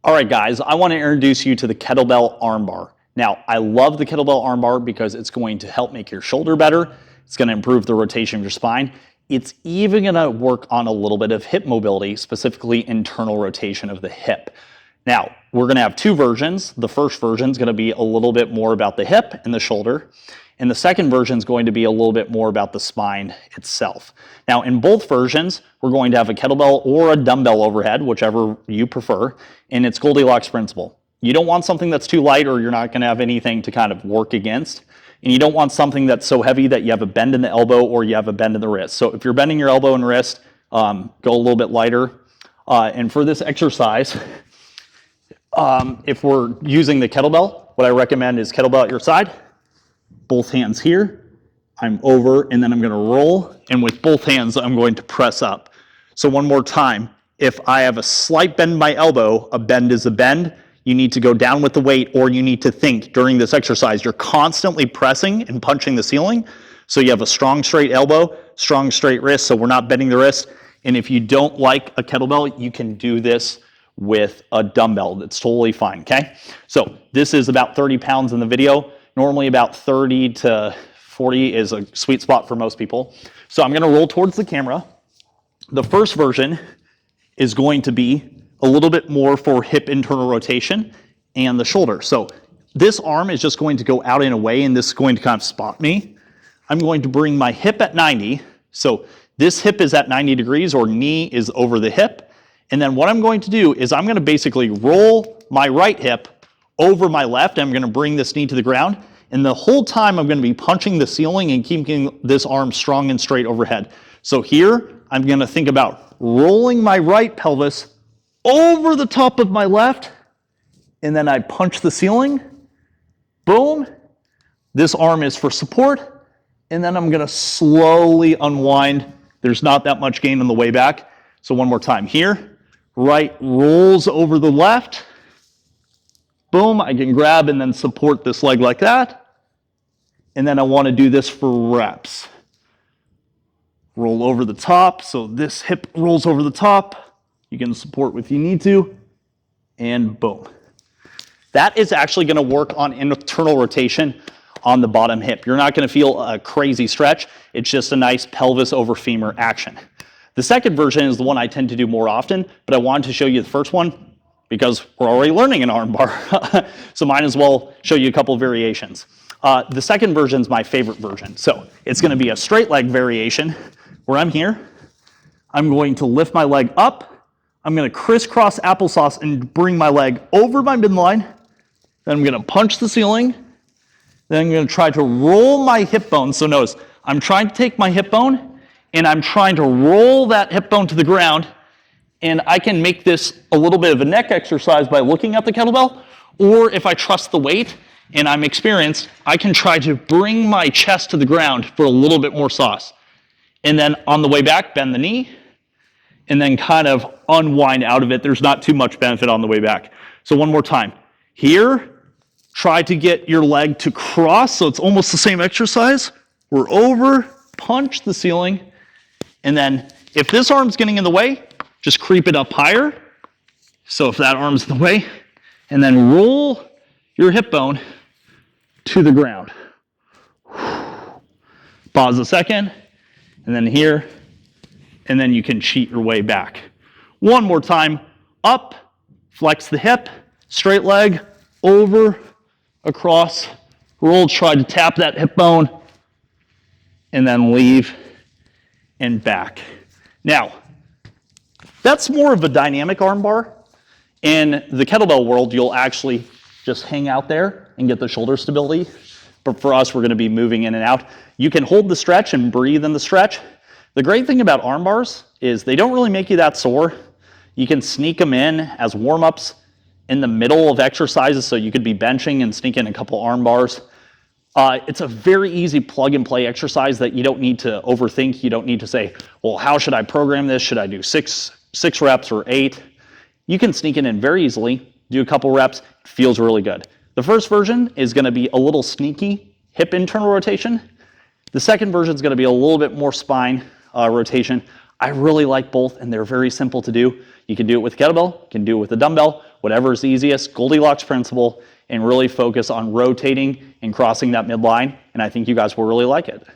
All right, guys, I want to introduce you to the Kettlebell ArmBar. Now, I love the Kettlebell ArmBar because it's going to help make your shoulder better. It's going to improve the rotation of your spine. It's even going to work on a little bit of hip mobility, specifically internal rotation of the hip. Now, we're going to have two versions. The first version is going to be a little bit more about the hip and the shoulder. And the second version is going to be a little bit more about the spine itself. Now, in both versions, we're going to have a kettlebell or a dumbbell overhead, whichever you prefer, and it's Goldilocks principle. You don't want something that's too light or you're not going to have anything to kind of work against. And you don't want something that's so heavy that you have a bend in the elbow or you have a bend in the wrist. So if you're bending your elbow and wrist, go a little bit lighter. And for this exercise, if we're using the kettlebell, what I recommend is kettlebell at your side, both hands here, I'm over, and then I'm going to roll, and with both hands, I'm going to press up. So one more time, if I have a slight bend in my elbow, a bend is a bend, you need to go down with the weight, or you need to think during this exercise, you're constantly pressing and punching the ceiling, so you have a strong straight elbow, strong straight wrist, so we're not bending the wrist, and if you don't like a kettlebell, you can do this with a dumbbell. That's totally fine, okay? So this is about 30 pounds in the video. Normally about 30 to 40 is a sweet spot for most people. So I'm going to roll towards the camera. The first version is going to be a little bit more for hip internal rotation and the shoulder. So this arm is just going to go out and away, and this is going to kind of spot me. I'm going to bring my hip at 90. So this hip is at 90 degrees, or knee is over the hip. And then what I'm going to do is I'm going to basically roll my right hip over my left. I'm going to bring this knee to the ground, and the whole time I'm going to be punching the ceiling and keeping this arm strong and straight overhead. So here I'm going to think about rolling my right pelvis over the top of my left, and then I punch the ceiling. Boom. This arm is for support, and then I'm going to slowly unwind. There's not that much gain on the way back. So one more time here. Right rolls over the left. Boom, I can grab and then support this leg like that. And then I want to do this for reps. Roll over the top, so this hip rolls over the top. You can support if you need to, and boom. That is actually going to work on internal rotation on the bottom hip. You're not going to feel a crazy stretch. It's just a nice pelvis over femur action. The second version is the one I tend to do more often, but I wanted to show you the first one because we're already learning an arm bar. So might as well show you a couple of variations. The second version is my favorite version. So it's going to be a straight leg variation where I'm here. I'm going to lift my leg up. I'm going to crisscross applesauce and bring my leg over my midline. Then I'm going to punch the ceiling. Then I'm going to try to roll my hip bone. So notice, I'm trying to take my hip bone and I'm trying to roll that hip bone to the ground. And I can make this a little bit of a neck exercise by looking at the kettlebell, or if I trust the weight and I'm experienced, I can try to bring my chest to the ground for a little bit more sauce. And then on the way back, bend the knee, and then kind of unwind out of it. There's not too much benefit on the way back. So one more time. Here, try to get your leg to cross, so it's almost the same exercise. We're over, punch the ceiling, and then if this arm's getting in the way, just creep it up higher. So if that arm's in the way, and then roll your hip bone to the ground. Pause a second, and then here, and then you can cheat your way back. One more time, up, flex the hip, straight leg, over, across, roll, try to tap that hip bone, and then leave and back. Now, that's more of a dynamic arm bar. In the kettlebell world, you'll actually just hang out there and get the shoulder stability. But for us, we're going to be moving in and out. You can hold the stretch and breathe in the stretch. The great thing about arm bars is they don't really make you that sore. You can sneak them in as warm-ups in the middle of exercises, so you could be benching and sneak in a couple arm bars. It's a very easy plug-and-play exercise that you don't need to overthink. You don't need to say, well, how should I program this? Should I do six reps or 8? You can sneak it in very easily, do a couple reps, it feels really good. The first version is going to be a little sneaky hip internal rotation. The second version is going to be a little bit more spine rotation. I really like both, and they're very simple to do. You can do it with kettlebell, you can do it with a dumbbell, whatever is easiest, Goldilocks principle, and really focus on rotating and crossing that midline. And I think you guys will really like it.